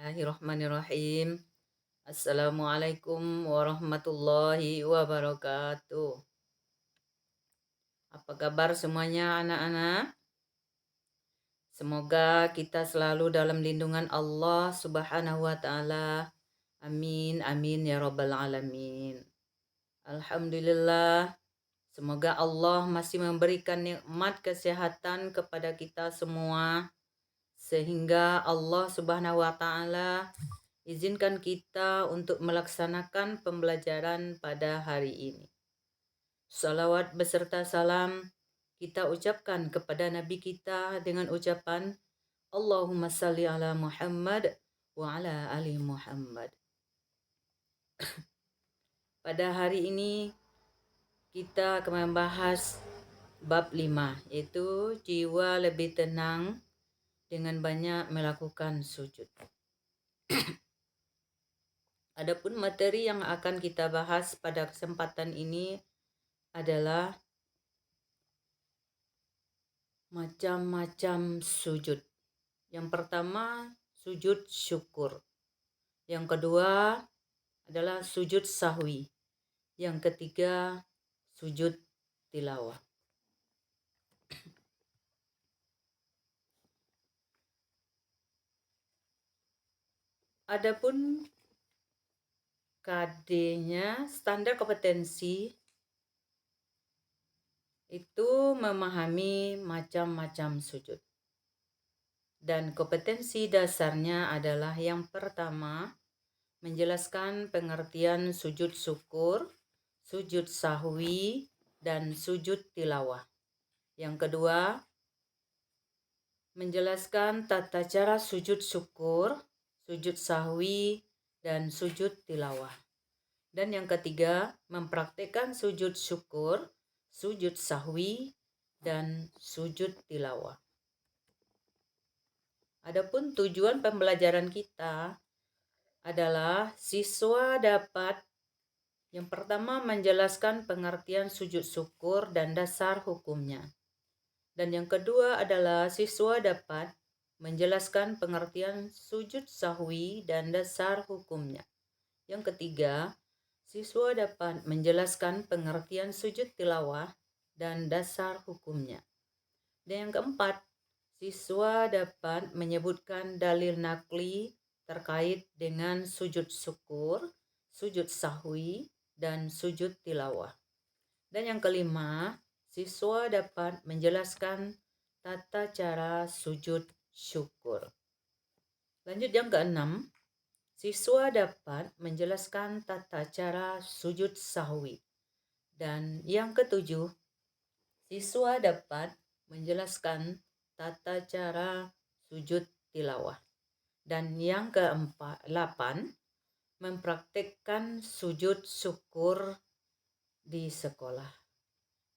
Bismillahirrahmanirrahim. Assalamualaikum warahmatullahi wabarakatuh. Apa kabar semuanya anak-anak? Semoga kita selalu dalam lindungan Allah Subhanahu wa taala. Amin amin ya rabbal alamin. Alhamdulillah. Semoga Allah masih memberikan nikmat kesehatan kepada kita semua sehingga Allah Subhanahu wa taala izinkan kita untuk melaksanakan pembelajaran pada hari ini. Salawat beserta salam kita ucapkan kepada Nabi kita dengan ucapan Allahumma salli ala Muhammad wa ala ali Muhammad. Pada hari ini kita akan membahas bab 5, yaitu jiwa lebih tenang dengan banyak melakukan sujud. Adapun materi yang akan kita bahas pada kesempatan ini adalah macam-macam sujud. Yang pertama, sujud syukur. Yang kedua adalah sujud sahwi. Yang ketiga, sujud tilawah. Adapun KD-nya, standar kompetensi, itu memahami macam-macam sujud. Dan kompetensi dasarnya adalah yang pertama, menjelaskan pengertian sujud syukur, sujud sahwi, dan sujud tilawah. Yang kedua, menjelaskan tata cara sujud syukur, sujud sahwi, dan sujud tilawah. Dan yang ketiga, mempraktikkan sujud syukur, sujud sahwi, dan sujud tilawah. Adapun tujuan pembelajaran kita adalah siswa dapat yang pertama menjelaskan pengertian sujud syukur dan dasar hukumnya. Dan yang kedua adalah siswa dapat menjelaskan pengertian sujud sahwi dan dasar hukumnya. Yang ketiga, siswa dapat menjelaskan pengertian sujud tilawah dan dasar hukumnya. Dan yang keempat, siswa dapat menyebutkan dalil nakli terkait dengan sujud syukur, sujud sahwi, dan sujud tilawah. Dan yang kelima, siswa dapat menjelaskan tata cara sujud syukur. Lanjut yang keenam, siswa dapat menjelaskan tata cara sujud sahwi. Dan yang ketujuh, siswa dapat menjelaskan tata cara sujud tilawah. Dan yang ke-8, mempraktikkan sujud syukur di sekolah.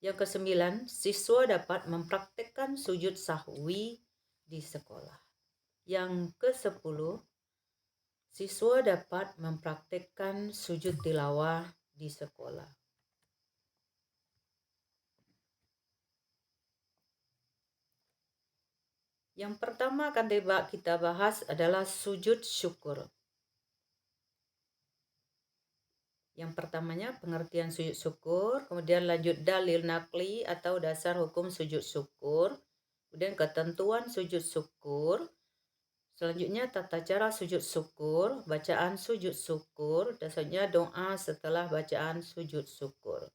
Yang ke-9, siswa dapat mempraktikkan sujud sahwi di sekolah. Yang ke-10, siswa dapat mempraktikkan sujud tilawah di sekolah. Yang pertama akan kita bahas adalah sujud syukur. Yang pertamanya pengertian sujud syukur, kemudian lanjut dalil nakli atau dasar hukum sujud syukur, kemudian ketentuan sujud syukur, selanjutnya tata cara sujud syukur, bacaan sujud syukur, dan selanjutnya doa setelah bacaan sujud syukur.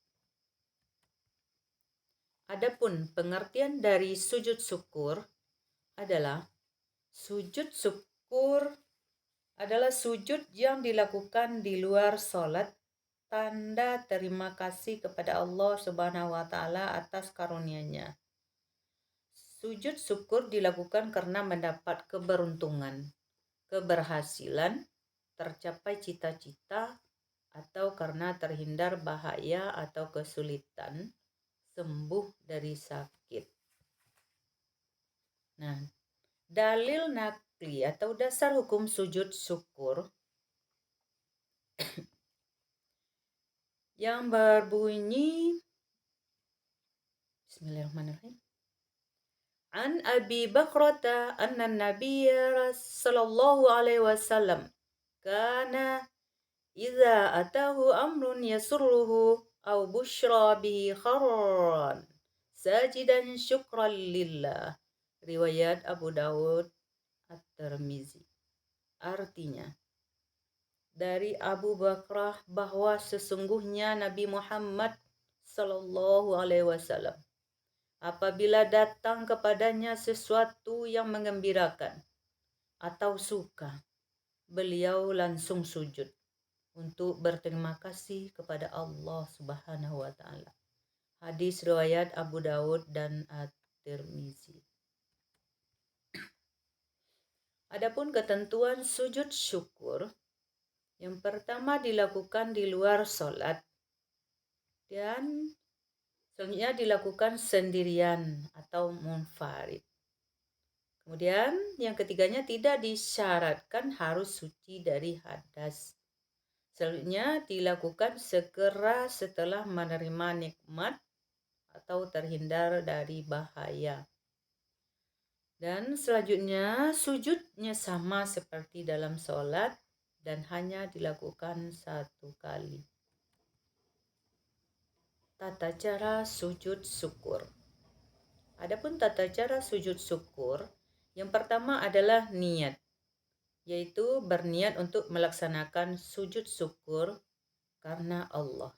Adapun pengertian dari sujud syukur adalah sujud syukur adalah sujud yang dilakukan di luar sholat, tanda terima kasih kepada Allah Subhanahu wa taala atas karunia-Nya. Sujud syukur dilakukan karena mendapat keberuntungan, keberhasilan, tercapai cita-cita, atau karena terhindar bahaya atau kesulitan, sembuh dari sakit. Nah, dalil nakli atau dasar hukum sujud syukur yang berbunyi Bismillahirrahmanirrahim. An Abi Bakrata anna Nabiyya sallallahu alaihi wasallam kana idza atahu amrun yasurruhu aw bushra bihi kharran sajidan syukran lillah. Riwayat Abu Dawud At-Tirmizi. Artinya, dari Abu Bakrah bahwa sesungguhnya Nabi Muhammad sallallahu alaihi wasallam apabila datang kepadanya sesuatu yang mengembirakan atau suka, beliau langsung sujud untuk berterima kasih kepada Allah Subhanahu wa taala. Hadis riwayat Abu Dawud dan At-Tirmizi. Adapun ketentuan sujud syukur, yang pertama dilakukan di luar sholat dan selanjutnya dilakukan sendirian atau munfarid. Kemudian yang ketiganya tidak disyaratkan harus suci dari hadas. Selanjutnya dilakukan segera setelah menerima nikmat atau terhindar dari bahaya. Dan selanjutnya sujudnya sama seperti dalam sholat dan hanya dilakukan satu kali. Tata cara sujud syukur. Adapun tata cara sujud syukur, yang pertama adalah niat, yaitu berniat untuk melaksanakan sujud syukur karena Allah.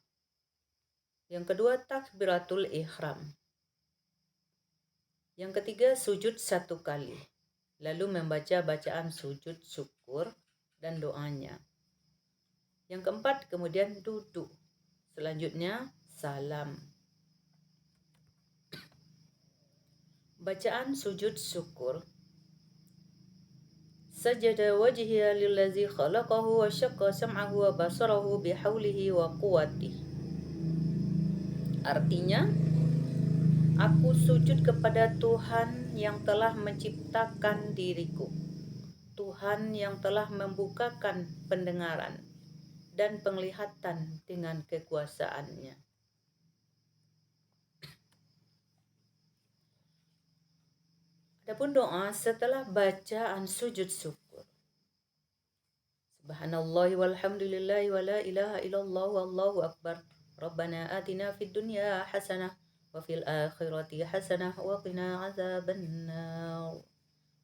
Yang kedua, takbiratul ihram. Yang ketiga, sujud satu kali, lalu membaca bacaan sujud syukur dan doanya. Yang keempat, kemudian duduk. Selanjutnya, salam. Bacaan sujud syukur. Sajada wajhiya lillazi khalaqahu wa syaqqa sam'ahu wa basarahu bihaulihi wa quwwatihi. Artinya, aku sujud kepada Tuhan yang telah menciptakan diriku, Tuhan yang telah membukakan pendengaran dan penglihatan dengan kekuasaannya. Adapun doa setelah bacaan sujud syukur. Subhanallah walhamdulillah wa la ilaha illallah wallahu akbar. Rabbana atina fid dunya hasanah wa fil akhirati hasanah wa qina azabannar.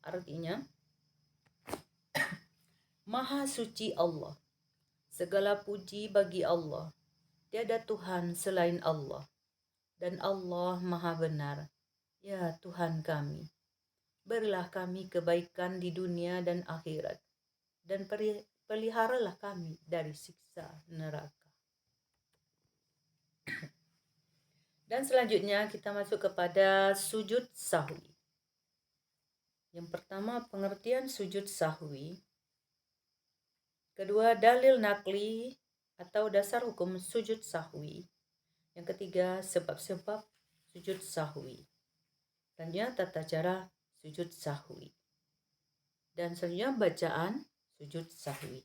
Artinya, Maha suci Allah. Segala puji bagi Allah. Tiada Tuhan selain Allah. Dan Allah Maha benar. Ya Tuhan kami, berilah kami kebaikan di dunia dan akhirat, dan peliharalah kami dari siksa neraka. Dan selanjutnya kita masuk kepada sujud sahwi. Yang pertama, pengertian sujud sahwi. Kedua, dalil nakli atau dasar hukum sujud sahwi. Yang ketiga, sebab-sebab sujud sahwi. Selanjutnya, tata cara sujud sahwi. Dan selanjutnya bacaan sujud sahwi.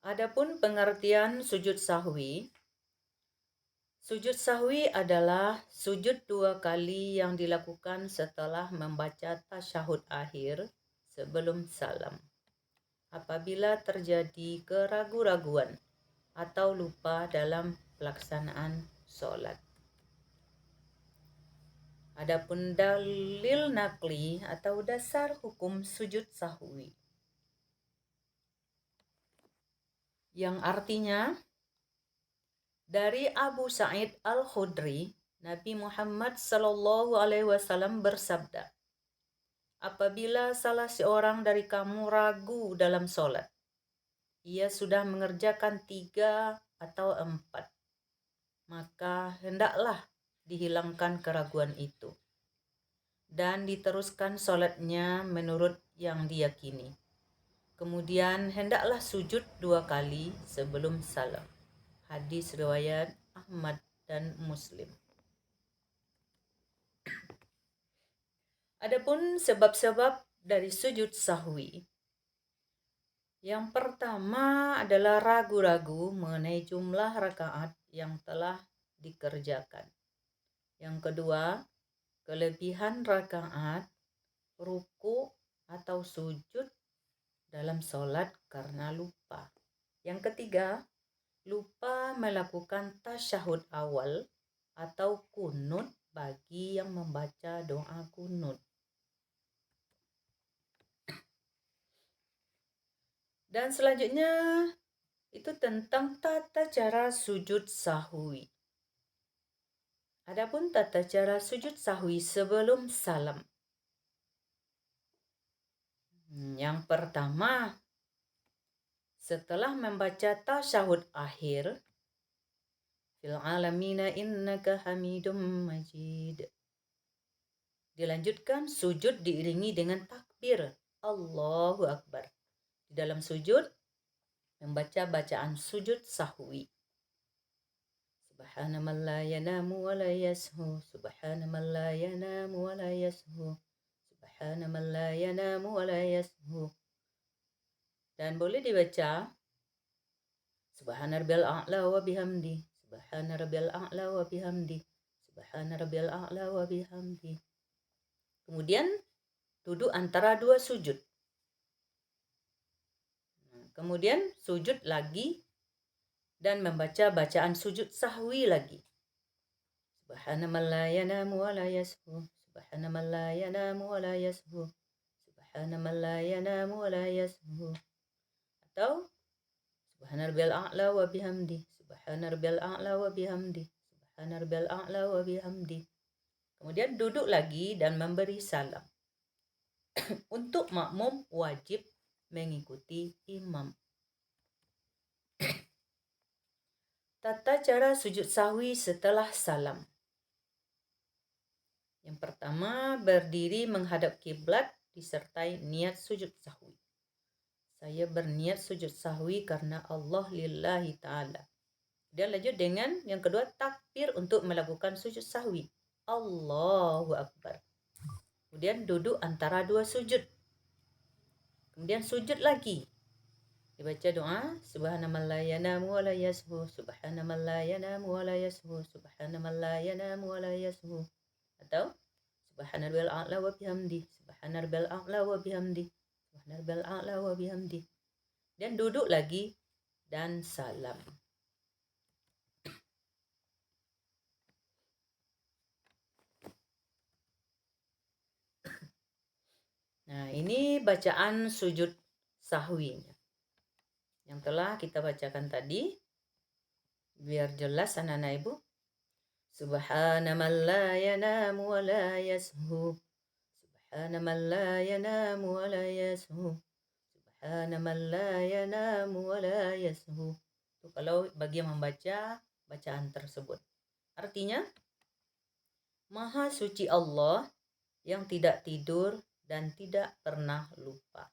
Adapun pengertian sujud sahwi. Sujud sahwi adalah sujud dua kali yang dilakukan setelah membaca tasyahud akhir sebelum salam. Apabila terjadi keraguan-raguan atau lupa dalam pelaksanaan sholat. Adapun dalil nakli atau dasar hukum sujud sahwi, yang artinya dari Abu Sa'id Al-Khudri, Nabi Muhammad sallallahu alaihi wasallam bersabda, apabila salah seorang dari kamu ragu dalam sholat, ia sudah mengerjakan 3 atau 4, maka hendaklah dihilangkan keraguan itu dan diteruskan sholatnya menurut yang diyakini. Kemudian hendaklah sujud 2 kali sebelum salam. Hadis riwayat Ahmad dan Muslim. Adapun sebab-sebab dari sujud sahwi. Yang pertama adalah ragu-ragu mengenai jumlah rakaat yang telah dikerjakan. Yang kedua, kelebihan rakaat, ruku atau sujud dalam sholat karena lupa. Yang ketiga, lupa melakukan tasyahud awal atau kunut bagi yang membaca doa kunut. Dan selanjutnya itu tentang tata cara sujud sahwi. Adapun tata cara sujud sahwi sebelum salam. Yang pertama, setelah membaca tasyahud akhir, fil alamina innaka hamidum majid, dilanjutkan sujud diiringi dengan takbir Allahu Akbar. Di dalam sujud membaca bacaan sujud sahwi. Subhana man la yanamu wa la yashu, subhana man la yanamu wa la yashu, subhana man la yanamu wa la yashu. Dan boleh dibaca Subhana rabbiyal a'la wa bihamdi, subhana rabbiyal a'la wa bihamdi, subhana rabbiyal a'la wa bihamdi. Kemudian duduk antara dua sujud. Kemudian sujud lagi dan membaca bacaan sujud sahwi lagi. Subhana man la yanamu wa la yashu, subhana man la yanamu wa la yashu, subhana man la yanamu wa la yashu. Atau subhana rabbiyal a'la wa bihamdi, subhana rabbiyal a'la wa bihamdi, subhana rabbiyal a'la wa bihamdi. Kemudian duduk lagi dan memberi salam. Untuk makmum wajib mengikuti imam. Tata cara sujud sahwi setelah salam. Yang pertama, berdiri menghadap kiblat disertai niat sujud sahwi. Saya berniat sujud sahwi karena Allah lillahi ta'ala. Dan lanjut dengan yang kedua, takbir untuk melakukan sujud sahwi. Allahu Akbar. Kemudian duduk antara dua sujud. Kemudian sujud lagi. Dibaca doa subhana man la yanamu wa la yashu, subhana man la yanamu wa la yashu, subhana man la yanamu wa la yashu. Atau subhana rabbiyal a'la wa bihamdi, subhana rabbiyal a'la wa bihamdi, subhana rabbiyal a'la wa bihamdi. Dan duduk lagi dan salam. Nah, ini bacaan sujud sahwinya yang telah kita bacakan tadi. Biar jelas anak-anak ibu. Subhana man la yanamu wa la yashu, subhana man la yanamu wa la yashu, subhana man la yanamu wa la yashu. Itu kalau bagi yang membaca bacaan tersebut. Artinya, Maha suci Allah yang tidak tidur dan tidak pernah lupa.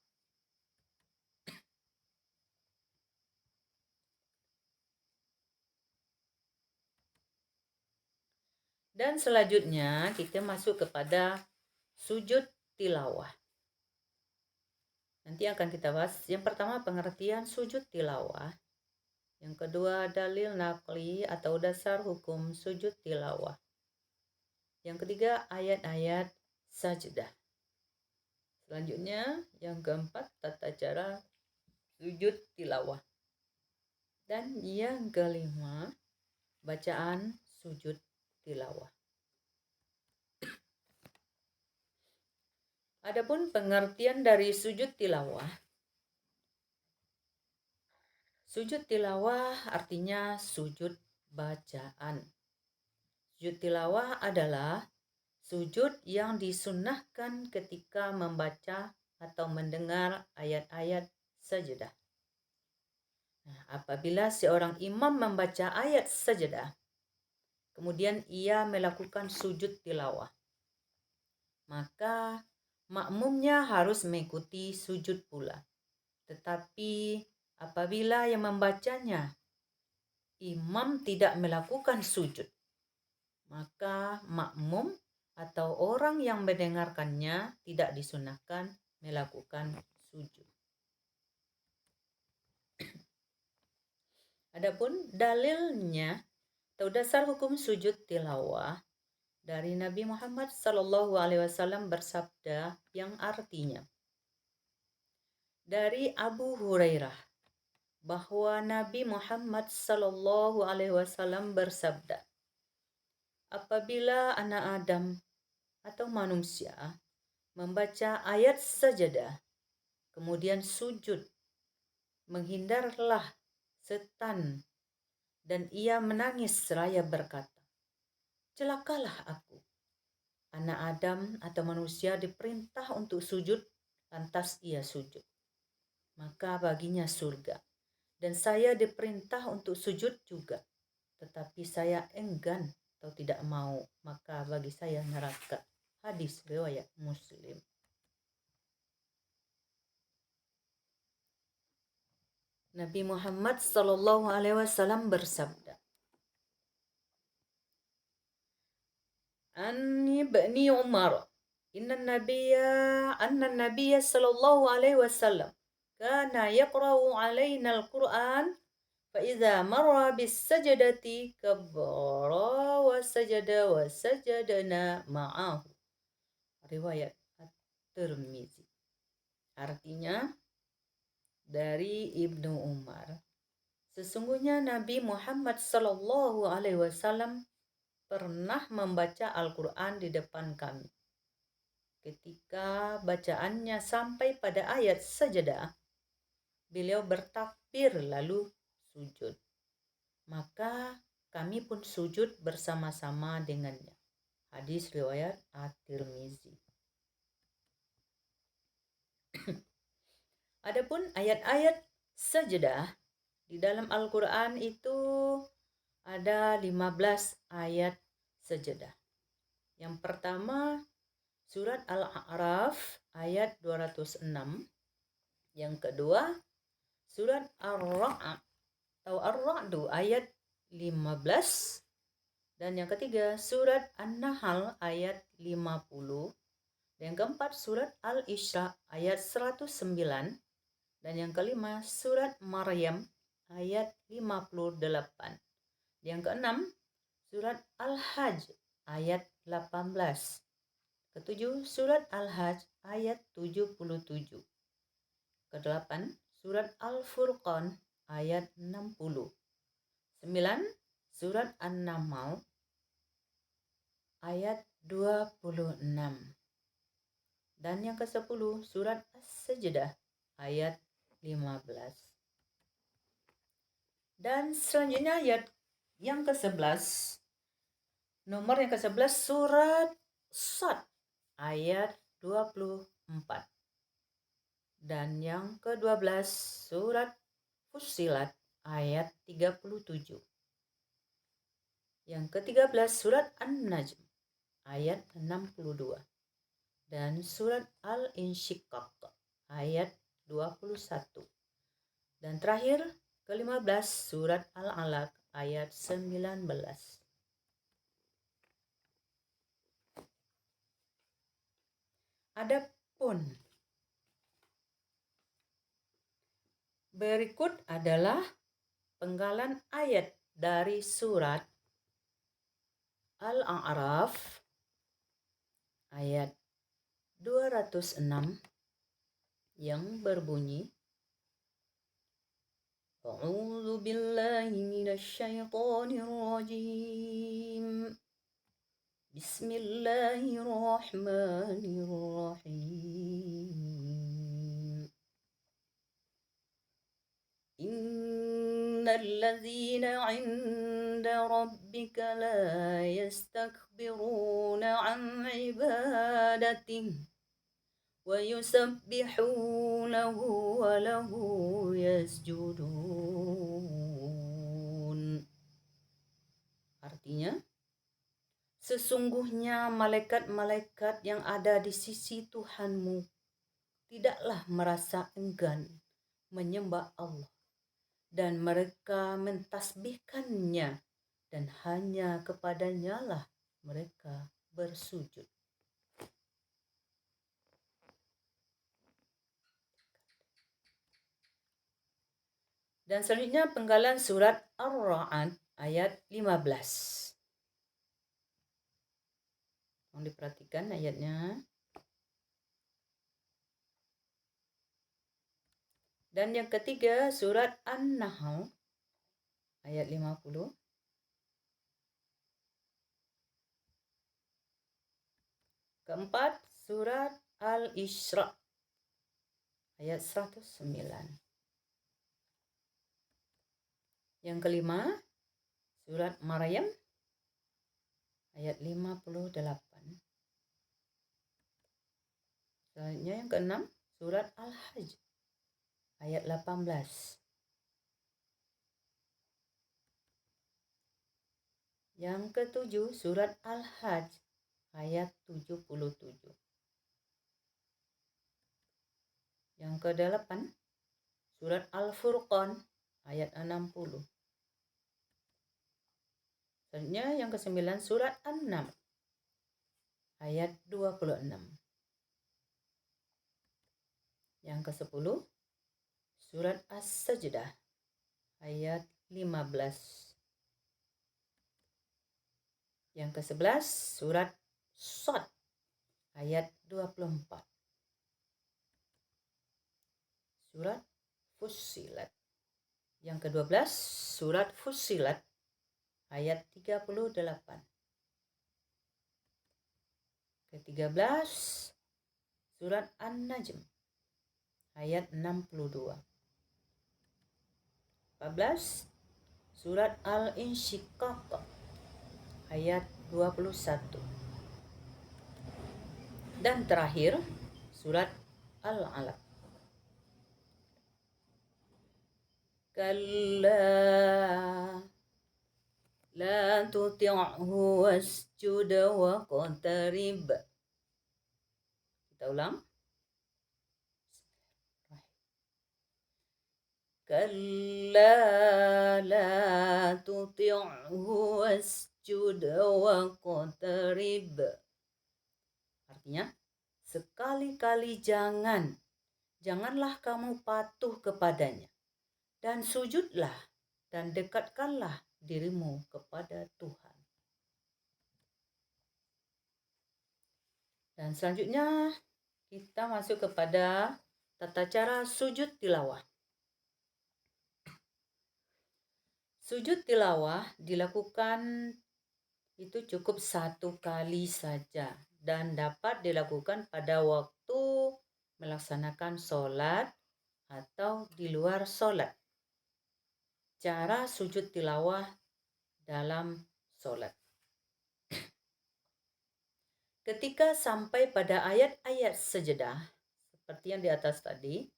Dan selanjutnya kita masuk kepada sujud tilawah. Nanti akan kita bahas. Yang pertama pengertian sujud tilawah. Yang kedua dalil naqli atau dasar hukum sujud tilawah. Yang ketiga ayat-ayat sajdah. Selanjutnya yang keempat tata cara sujud tilawah. Dan yang kelima bacaan sujud tilawah. Adapun pengertian dari sujud tilawah. Sujud tilawah artinya sujud bacaan. Sujud tilawah adalah sujud yang disunnahkan ketika membaca atau mendengar ayat-ayat sajdah. Nah, apabila seorang imam membaca ayat sajdah, kemudian ia melakukan sujud tilawah, maka makmumnya harus mengikuti sujud pula. Tetapi apabila yang membacanya imam tidak melakukan sujud, maka makmum atau orang yang mendengarkannya tidak disunahkan melakukan sujud. Adapun dalilnya atau dasar hukum sujud tilawah dari Nabi Muhammad Sallallahu Alaihi Wasallam bersabda yang artinya dari Abu Hurairah bahwa Nabi Muhammad Sallallahu Alaihi Wasallam bersabda, apabila anak Adam atau manusia membaca ayat sajadah, kemudian sujud, menghindarlah setan dan ia menangis seraya berkata, celakalah aku. Anak Adam atau manusia diperintah untuk sujud, lantas ia sujud. Maka baginya surga. Dan saya diperintah untuk sujud juga. Tetapi saya enggan atau tidak mau, maka bagi saya neraka. Hadis riwayat Muslim. Nabi Muhammad Sallallahu Alaihi Wasallam bersabda, An Ibni Umar, anna Nabiya Sallallahu Alaihi Wasallam kana yaqra'u alaina al-Qur'an fa idza marra bis sajdati kabbara wa sajadana ma'ahu. Riwayat At-Tirmizi. Artinya dari Ibnu Umar, sesungguhnya Nabi Muhammad Sallallahu Alaihi Wasallam pernah membaca Al-Quran di depan kami. Ketika bacaannya sampai pada ayat sajadah, beliau bertakbir lalu sujud. Maka kami pun sujud bersama-sama dengannya. Hadis riwayat At-Tirmizi. Adapun ayat-ayat sajadah di dalam Al-Quran itu ada 15 ayat sajadah. Yang pertama surat Al-A'raf ayat 206. Yang kedua surat Ar-Ra'd atau Ar-Ra'du ayat 15. Dan yang ketiga surat An-Nahl ayat 50. Dan yang keempat surat Al-Isra ayat 109. Dan yang kelima surat Maryam ayat 58. Yang keenam surat Al-Hajj ayat 18. Ketujuh surat Al-Hajj ayat 77. Kedelapan surat Al-Furqan ayat 60. 9 surat An-Naml ayat 26. Dan yang ke-10 surat As-Sajdah ayat 15. Dan selanjutnya ayat yang ke-11, nomor yang ke-11 surat Shad ayat 24. Dan yang ke-12 surat Fussilat ayat 37. Yang ke-13 surat An-Najm ayat 62. Dan surat Al-Insyiqaq ayat 21. Dan terakhir ke-15 surat Al-Alaq ayat 19. Adapun berikut adalah penggalan ayat dari surat Al-A'raf ayat 206 yang berbunyi, A'udzu billahi minasy syaithanir rajim. Bismillahirrahmanirrahim. Innal ladzina 'inda rabbika la yastakbiruna 'an 'ibadatihi wa yusabbihunahu wa lahu yasjudun. Artinya, sesungguhnya malaikat-malaikat yang ada di sisi Tuhanmu tidaklah merasa enggan menyembah Allah, dan mereka mentasbihkannya, dan hanya kepadanya lah mereka bersujud. Dan selanjutnya penggalan surat Ar-Ra'd ayat 15. Tolong diperhatikan ayatnya. Dan yang ketiga surat An-Nahl ayat 50. Keempat surat Al-Isra ayat 109. Yang kelima surat Maryam ayat 58. Selanjutnya yang keenam surat Al-Hajj ayat 18. Yang ketujuh surat Al-Hajj ayat 77. Yang kedelapan surat Al-Furqan ayat 60. Selanjutnya yang kesembilan surat An-Naml ayat 26. Yang kesepuluh surat As-Sajdah ayat 15. Yang ke-11 surat Shad ayat 24. Surat Fussilat. Yang ke-12 surat Fussilat ayat 38. Ke-13 surat An-Najm ayat 62. 14 surat Al-Insyiqaq ayat 21. Dan terakhir surat Al-Alaq. Kalla la tuti'hu wasjud waqtarib. Kita ulang. Kalla la tuti'hu wasjud waqtarib. Artinya, sekali-kali janganlah kamu patuh kepadanya. Dan sujudlah dan dekatkanlah dirimu kepada Tuhan. Dan selanjutnya kita masuk kepada tata cara sujud tilawah. Sujud tilawah dilakukan itu cukup satu kali saja dan dapat dilakukan pada waktu melaksanakan sholat atau di luar sholat. Cara sujud tilawah dalam sholat. Ketika sampai pada ayat-ayat sajadah, seperti yang di atas tadi,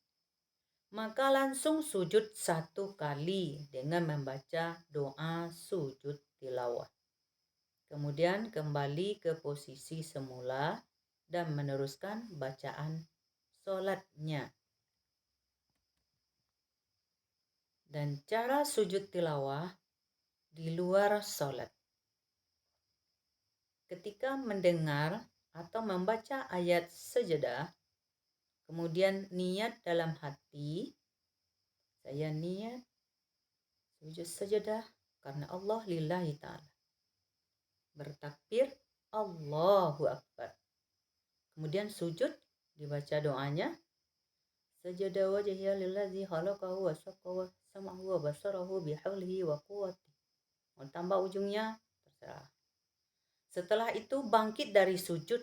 maka langsung sujud satu kali dengan membaca doa sujud tilawah. Kemudian kembali ke posisi semula dan meneruskan bacaan sholatnya. Dan cara sujud tilawah di luar sholat. Ketika mendengar atau membaca ayat sajadah, kemudian niat dalam hati, saya niat sujud sajadah karena Allah lillahi ta'ala. Bertakbir, Allahu Akbar. Kemudian sujud, dibaca doanya. Sajada wajhiya lillazi khalaqahu wa saqahu sam'ahu wa basarahu bihaulihi wa quwwati. Mau tambah ujungnya, terserah. Setelah itu bangkit dari sujud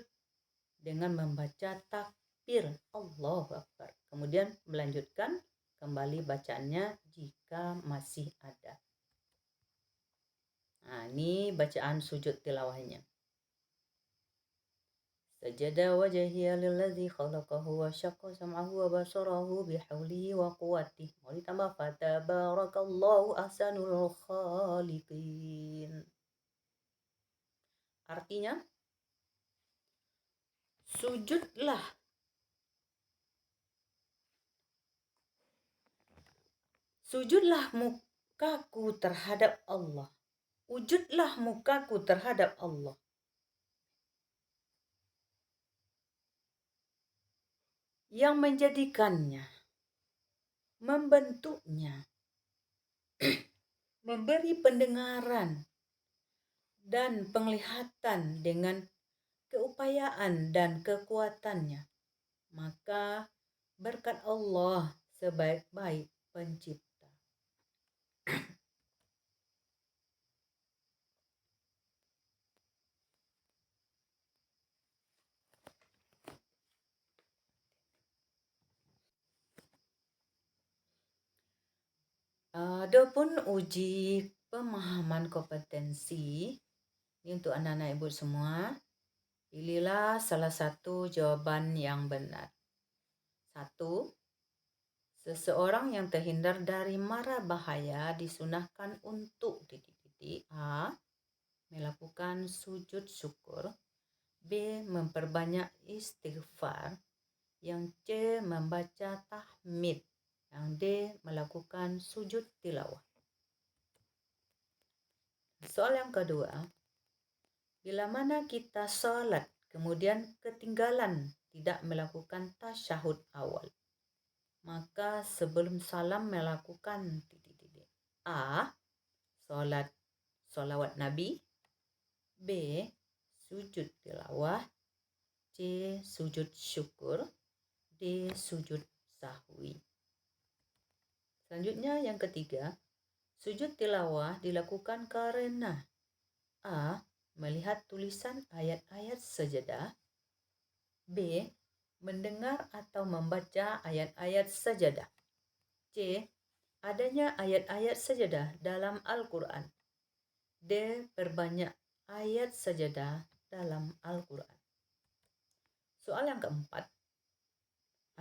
dengan membaca takbir Allahu Akbar. Kemudian melanjutkan kembali bacaannya jika masih ada. Nah, ini bacaan sujud tilawahnya. Sajada wajhiya lillazi khalaqahu wa syaqqa sam'ahu wa basarahu bihaulihi wa quwwati. Mau ditambah fatabarakallahu ahsanul khaliqin. Artinya, sujudlah mukaku terhadap Allah. Wujudlah mukaku terhadap Allah. Yang menjadikannya, membentuknya, memberi pendengaran dan penglihatan dengan keupayaan dan kekuatannya, maka berkat Allah sebaik-baik pencipta. Adapun uji pemahaman kompetensi ini untuk anak-anak ibu semua. Pilihlah salah satu jawaban yang benar. 1. Seseorang yang terhindar dari mara bahaya disunahkan untuk titik-titik. A. Melakukan sujud syukur. B. Memperbanyak istighfar. Yang C. Membaca tahmid. Yang D. Melakukan sujud tilawah. Soal yang kedua, bila mana kita salat kemudian ketinggalan tidak melakukan tasyahud awal, maka sebelum salam melakukan titik-titik. A. Solawat Nabi. B. Sujud tilawah. C. Sujud syukur. D. Sujud sahwi. Selanjutnya yang ketiga, sujud tilawah dilakukan karena A. Melihat tulisan ayat-ayat sajadah. B. Mendengar atau membaca ayat-ayat sajadah. C. Adanya ayat-ayat sajadah dalam Al-Quran. D. Perbanyak ayat sajadah dalam Al-Quran. Soal yang keempat,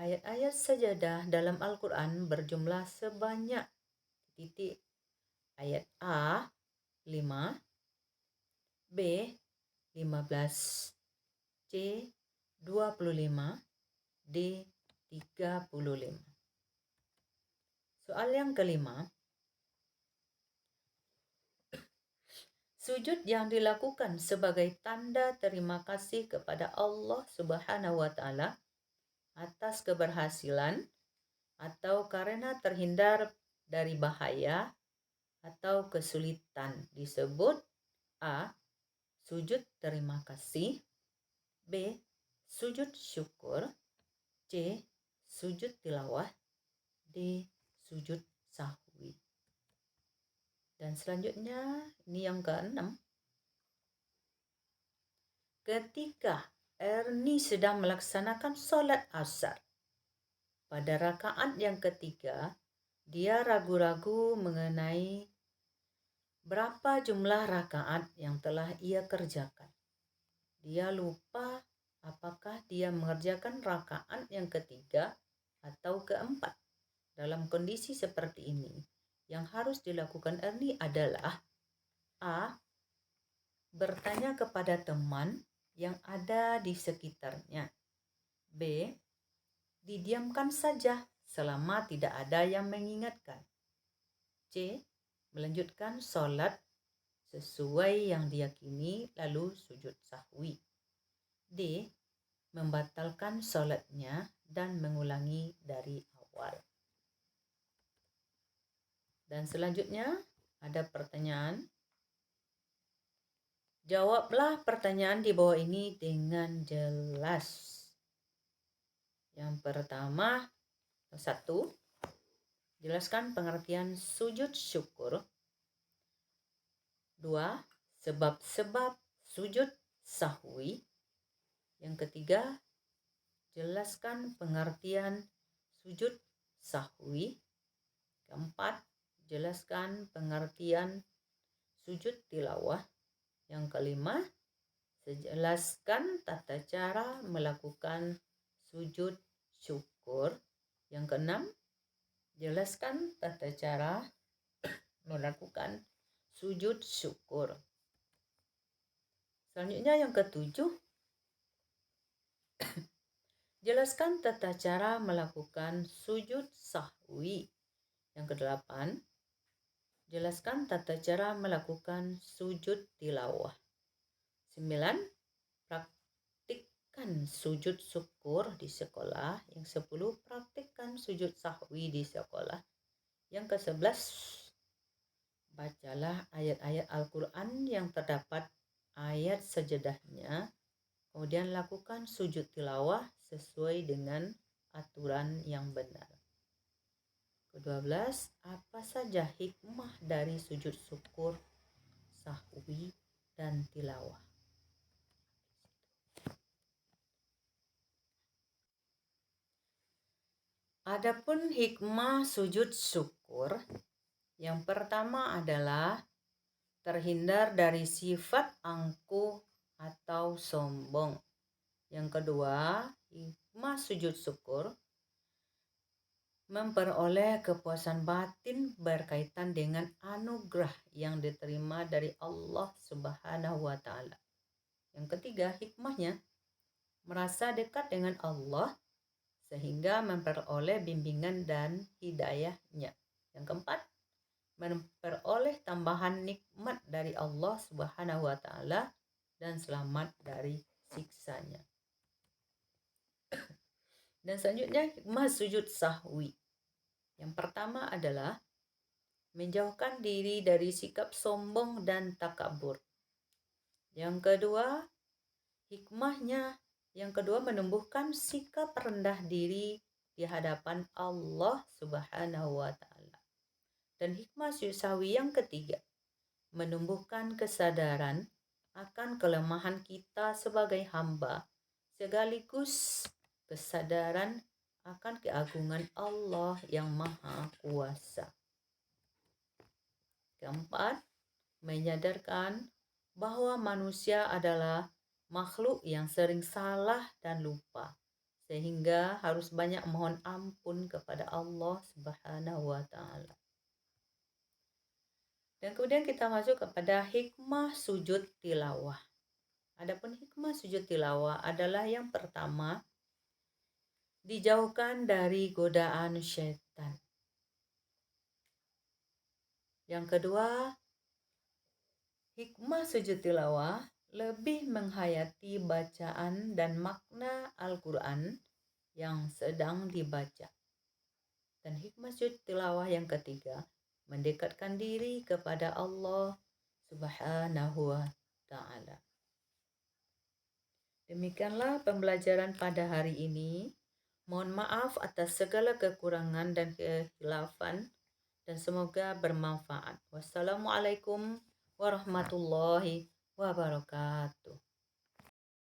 ayat-ayat sajadah dalam Al-Quran berjumlah sebanyak titik. Ayat A 5, B 15, C 25, D 35. Soal yang kelima, sujud yang dilakukan sebagai tanda terima kasih kepada Allah Subhanahu wa Ta'ala atas keberhasilan atau karena terhindar dari bahaya atau kesulitan disebut A. Sujud terima kasih. B. Sujud syukur. C. Sujud tilawah. D. Sujud sahwi. Dan selanjutnya ini yang keenam. Ketika Ernie sedang melaksanakan sholat asar, pada rakaat yang ketiga, dia ragu-ragu mengenai berapa jumlah rakaat yang telah ia kerjakan. Dia lupa apakah dia mengerjakan rakaat yang ketiga atau keempat. Dalam kondisi seperti ini, yang harus dilakukan Ernie adalah A. Bertanya kepada teman yang ada di sekitarnya. B. Didiamkan saja selama tidak ada yang mengingatkan. C. Melanjutkan sholat sesuai yang diyakini lalu sujud sahwi. D. Membatalkan sholatnya dan mengulangi dari awal. Dan selanjutnya ada pertanyaan. Jawablah pertanyaan di bawah ini dengan jelas. Yang pertama, 1. Jelaskan pengertian sujud syukur. 2. Sebab-sebab sujud sahwi. Yang ketiga, jelaskan pengertian sujud sahwi. Keempat, jelaskan pengertian sujud tilawah. Yang kelima, jelaskan tata cara melakukan sujud syukur. Yang keenam, jelaskan tata cara melakukan sujud syukur. Selanjutnya yang ketujuh, jelaskan tata cara melakukan sujud sahwi. Yang kedelapan, jelaskan tata cara melakukan sujud tilawah. 9. Praktikkan sujud syukur di sekolah. Yang 10. Praktikkan sujud sahwi di sekolah. Yang ke-11, bacalah ayat-ayat Al-Quran yang terdapat ayat sajedahnya, kemudian lakukan sujud tilawah sesuai dengan aturan yang benar. Ke-12, apa saja hikmah dari sujud syukur, sahwi, dan tilawah? Adapun hikmah sujud syukur, yang pertama adalah terhindar dari sifat angkuh atau sombong. Yang kedua, hikmah sujud syukur memperoleh kepuasan batin berkaitan dengan anugerah yang diterima dari Allah Subhanahu wa Ta'ala. Yang ketiga, hikmahnya merasa dekat dengan Allah sehingga memperoleh bimbingan dan hidayahnya. Yang keempat, memperoleh tambahan nikmat dari Allah Subhanahu wa Ta'ala dan selamat dari siksanya. Dan selanjutnya hikmah sujud sahwi. Yang pertama adalah menjauhkan diri dari sikap sombong dan takabur. Yang kedua, menumbuhkan sikap rendah diri di hadapan Allah Subhanahu wa Ta'ala. Dan hikmah sujud sahwi yang ketiga, menumbuhkan kesadaran akan kelemahan kita sebagai hamba, sekaligus kesadaran akan keagungan Allah yang Maha Kuasa. Keempat, menyadarkan bahwa manusia adalah makhluk yang sering salah dan lupa, sehingga harus banyak mohon ampun kepada Allah Subhanahu wa Ta'ala. Dan kemudian kita masuk kepada hikmah sujud tilawah. Adapun hikmah sujud tilawah adalah yang pertama, dijauhkan dari godaan syaitan. Yang kedua, hikmah sujud tilawah lebih menghayati bacaan dan makna Al-Quran yang sedang dibaca. Dan hikmah sujud tilawah yang ketiga, mendekatkan diri kepada Allah Subhanahu wa Ta'ala. Demikianlah pembelajaran pada hari ini. Mohon maaf atas segala kekurangan dan kehilafan dan semoga bermanfaat. Wassalamualaikum warahmatullahi wabarakatuh.